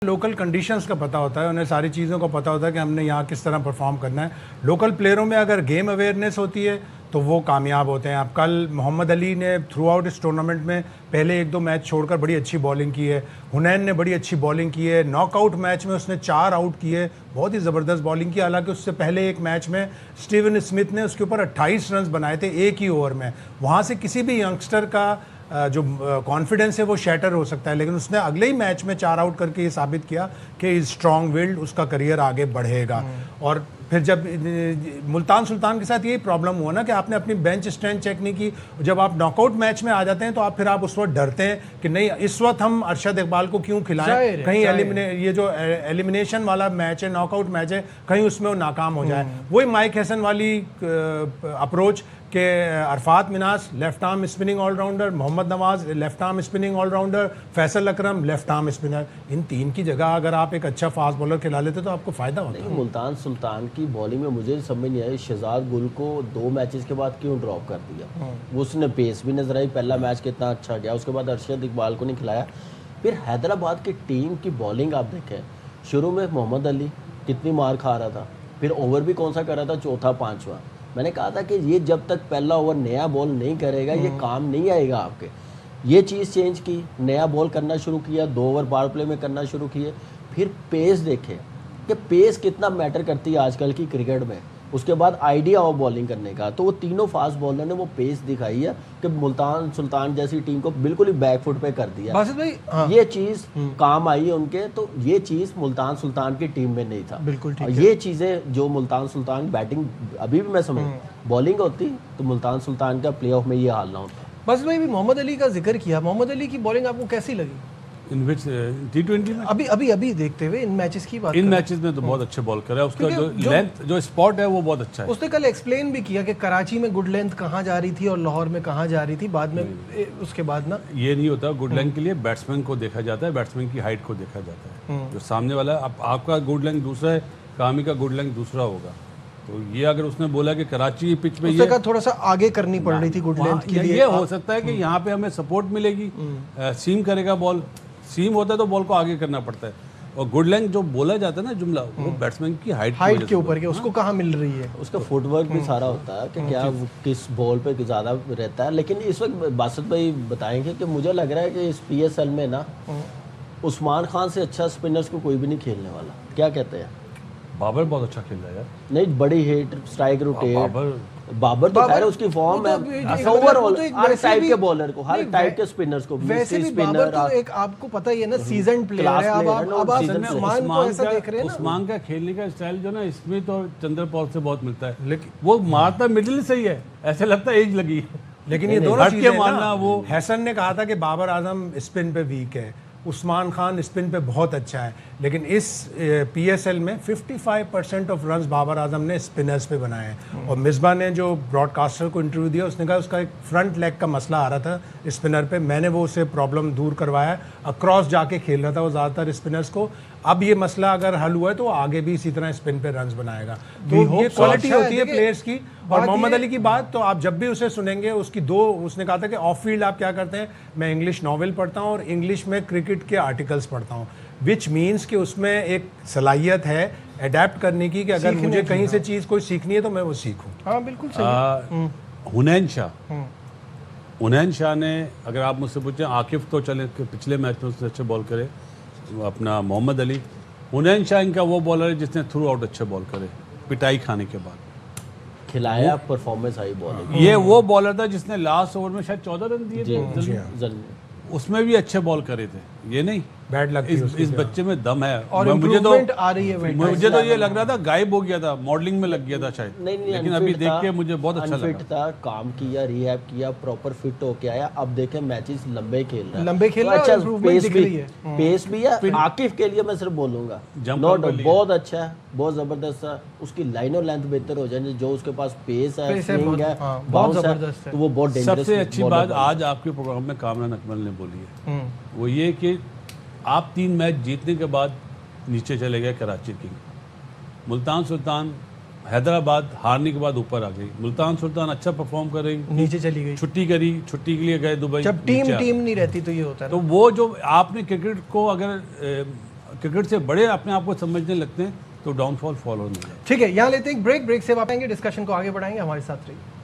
Local conditions का पता होता है, उन्हें सारी चीज़ों का पता होता है कि हमने यहाँ किस तरह परफॉर्म करना है। लोकल प्लेयरों में अगर गेम अवेयरनेस होती है तो वो कामयाब होते हैं। अब कल मोहम्मद अली ने थ्रू आउट इस टूर्नामेंट में पहले एक दो मैच छोड़कर बड़ी अच्छी बॉलिंग की है। हुनैन ने बड़ी अच्छी बॉलिंग की है। नॉकआउट मैच में उसने 4 आउट किए, बहुत ही ज़बरदस्त बॉलिंग की। हालांकि उससे पहले एक मैच में स्टीवन स्मिथ ने उसके ऊपर 28 रन बनाए थे एक ही ओवर में। वहाँ से किसी भी यंगस्टर का जो कॉन्फिडेंस है वो शैटर हो सकता है, लेकिन उसने अगले ही मैच में 4 आउट करके ये साबित किया कि स्ट्रॉन्ग विल्ड, उसका करियर आगे बढ़ेगा। और फिर जब मुल्तान सुल्तान के साथ यही प्रॉब्लम हुआ ना कि आपने अपनी बेंच स्ट्रेंथ चेक नहीं की। जब आप नॉकआउट मैच में आ जाते हैं तो आप उस वक्त डरते हैं कि नहीं, इस वक्त हम अरशद इकबाल को क्यों खिलाएं, कहीं ये जो एलिमिनेशन वाला मैच है, नॉकआउट मैच है, कहीं उसमें वो नाकाम हो जाए। वही माइक हैसन वाली अप्रोच कि Arafat Minhas left arm spinning allrounder, Mohammad Nawaz left arm spinning allrounder, Faisal Akram left arm spinner, इन तीन की जगह अगर आप एक अच्छा फास्ट बॉलर खिला लेते तो आपको फ़ायदा होता है। मुल्तान सुल्तान की बॉलिंग में मुझे समझ नहीं आई शहजाद गुल को 2 मैचेस के बाद क्यों ड्रॉप कर दिया। उसने पेस भी नजर आई, पहला मैच कितना अच्छा गया, उसके बाद अरशद इकबाल को नहीं खिलाया। फिर हैदराबाद की टीम की बॉलिंग आप देखें, शुरू में मोहम्मद अली कितनी मार खा रहा था, फिर ओवर भी कौन सा कर रहा था, चौथा पांचवा। मैंने कहा था कि ये जब तक पहला ओवर नया बॉल नहीं करेगा ये काम नहीं आएगा आपके। ये चीज़ चेंज की, नया बॉल करना शुरू किया, 2 ओवर पावर प्ले में करना शुरू किए। फिर पेस देखे कि पेस कितना मैटर करती है आजकल की क्रिकेट में। उसके बाद आइडिया ऑफ बॉलिंग करने का, तो वो तीनों फास्ट बॉलर ने वो पेस दिखाई है कि मुल्तान सुल्तान जैसी टीम को बिल्कुल ही बैक फुट पे कर दिया। बासित भाई ये चीज़ काम आई है उनके, तो ये चीज़ मुल्तान सुल्तान की टीम में नहीं था। बिल्कुल ठीक ये चीज़ें जो मुल्तान सुल्तान बैटिंग, अभी भी मैं समझ बॉलिंग होती तो मुल्तान सुल्तान का प्ले ऑफ में ये हाल ना होता। बासित भाई भी मोहम्मद अली का जिक्र किया, मोहम्मद अली की बॉलिंग आपको कैसी लगी? इन विच T20 में अभी देखते हुए इन मैचेस की बात, इन मैचेस में तो बहुत अच्छे बॉल कर रहा है। उसका जो लेंथ, जो स्पॉट है वो बहुत अच्छा है। उसने कल एक्सप्लेन भी किया कि कराची में गुड लेंथ कहाँ जा रही थी और लाहौर में कहाँ जा रही थी। बाद में उसके बाद ना ये नहीं होता, गुड लेंथ के लिए बैट्समैन को देखा जाता है, बैट्समैन की हाइट को देखा जाता है। जो सामने वाला आपका गुड लेंथ दूसरा है, कामी का गुड लेंथ दूसरा होगा। तो ये अगर उसने बोला कि कराची की पिच में ये थोड़ा सा आगे करनी पड़ रही थी गुड लेंथ के लिए, ये हो सकता है कि यहाँ पे हमें सपोर्ट मिलेगी, सीम करेगा बॉल, सीम होता है तो बॉल को आगे करना पड़ता है। और गुड लेंथ जो बोला जाता है ना जुमला, वो बैट्समैन की हाइट के ऊपर के उसको कहाँ मिल रही है, उसका फुटवर्क भी सारा होता है कि क्या किस बॉल पे ज़्यादा रहता है। लेकिन इस वक्त बासित भाई बताएंगे कि मुझे लग रहा है कि इस PSL में ना उस्मान खान से अच्छा स्पिनर्स को कोई भी नहीं खेलने वाला। क्या कहते हैं? बाबर बहुत अच्छा खेल रहा है यार। नहीं, बड़ी हिट, स्ट्राइक रोटेट, बाबर तो खैर उसकी फॉर्म है ओवरऑल हर टाइप के बॉलर को, हर टाइप के स्पिनर्स को। वैसे भी बाबर तो एक आपको पता ही है ना, सीजन प्लेयर है। अब उस्मान को ऐसा देख रहे हैं ना, उस्मान का खेलने का स्टाइल जो ना स्मिथ और चंद्रपॉल से बहुत मिलता है, लेकिन वो मारता मिडिल सही है, ऐसे लगता है एज लगी है। लेकिन ये दोनों चीजें मानना, वो हैसन ने कहा था कि बाबर आजम स्पिन पे वीक है, उस्मान खान स्पिन पे बहुत अच्छा है, लेकिन इस PSL में 55% ऑफ रन्स बाबर आजम ने स्पिनर्स पे बनाए हैं। और मिसबा ने जो ब्रॉडकास्टर को इंटरव्यू दिया, उसने कहा उसका एक फ्रंट लेग का मसला आ रहा था स्पिनर पे, मैंने वो उसे प्रॉब्लम दूर करवाया, अक्रॉस जाके खेल रहा था वो ज़्यादातर स्पिनर्स को। अब ये मसला अगर हल हुआ है तो आगे भी इसी तरह स्पिन पे रन्स बनाएगा। तो ये क्वालिटी होती है प्लेयर्स की। और मोहम्मद अली की बात तो आप जब भी उसे सुनेंगे, उसकी उसने कहा था कि ऑफ फील्ड आप क्या करते हैं, मैं इंग्लिश नॉवेल पढ़ता हूँ और इंग्लिश में क्रिकेट के आर्टिकल्स पढ़ता हूँ, विच मीन्स कि उसमें एक सलाहियत है अडेप्ट करने की कि अगर मुझे कहीं से चीज़ कोई सीखनी है तो मैं वो सीखूँ। हाँ बिल्कुल सही। हुनैन शाह ने, अगर आप मुझसे पूछें, आकिफ तो चले पिछले मैच में उससे अच्छे बॉल करे, अपना मोहम्मद अली, हुनैन शाह इनका वो बॉलर है जिसने थ्रू आउट अच्छे बॉल करे, पिटाई खाने के बाद खिलाया, परफॉर्मेंस आई बॉल। ये वो बॉलर था जिसने लास्ट ओवर में शायद 14 रन दिए थे, उसमें भी अच्छे बॉल करे थे। ये नहीं बैड लग, इस बच्चे में दम है। और मुझे तो ये लग रहा था गायब हो गया था, मॉडलिंग में लग गया था शायद, लेकिन अभी देख के मुझे बहुत अच्छा लगा। था, काम किया, रिहैब किया, प्रॉपर फिट होके आया। अब देखें मैचेस लंबे खेल रहा है, लंबे खेल रहा है, अच्छा पेस भी है। आकिफ के लिए मैं सिर्फ बोलूंगा बहुत अच्छा है, बहुत जबरदस्त है। उसकी लाइन और लेंथ बेहतर हो जाए, जो उसके पास पेस है, स्विंग है, बहुत जबरदस्त है, तो वो बहुत डेंजरस। सबसे अच्छी बात आज आपके प्रोग्राम में कामरान अकमल ने बोली है, वो ये कि आप 3 मैच जीतने के बाद नीचे चले गए कराची किंग, मुल्तान सुल्तान हैदराबाद हारने के बाद ऊपर आ गई, मुल्तान सुल्तान अच्छा परफॉर्म कर रही, नीचे चली गई, छुट्टी के लिए गए दुबई। जब टीम नहीं रहती तो ये होता है। तो वो जो आपने क्रिकेट को अगर کرکٹ سے بڑے اپنے آپ کو سمجھنے لگتے ہیں تو ڈاؤن فال فالو نہیں ہوتا. ٹھیک ہے, یہاں لیتے ہیں ایک بریک سے واپس آئیں گے, ڈسکشن کو آگے بڑھائیں گے, ہمارے ساتھ رہیے.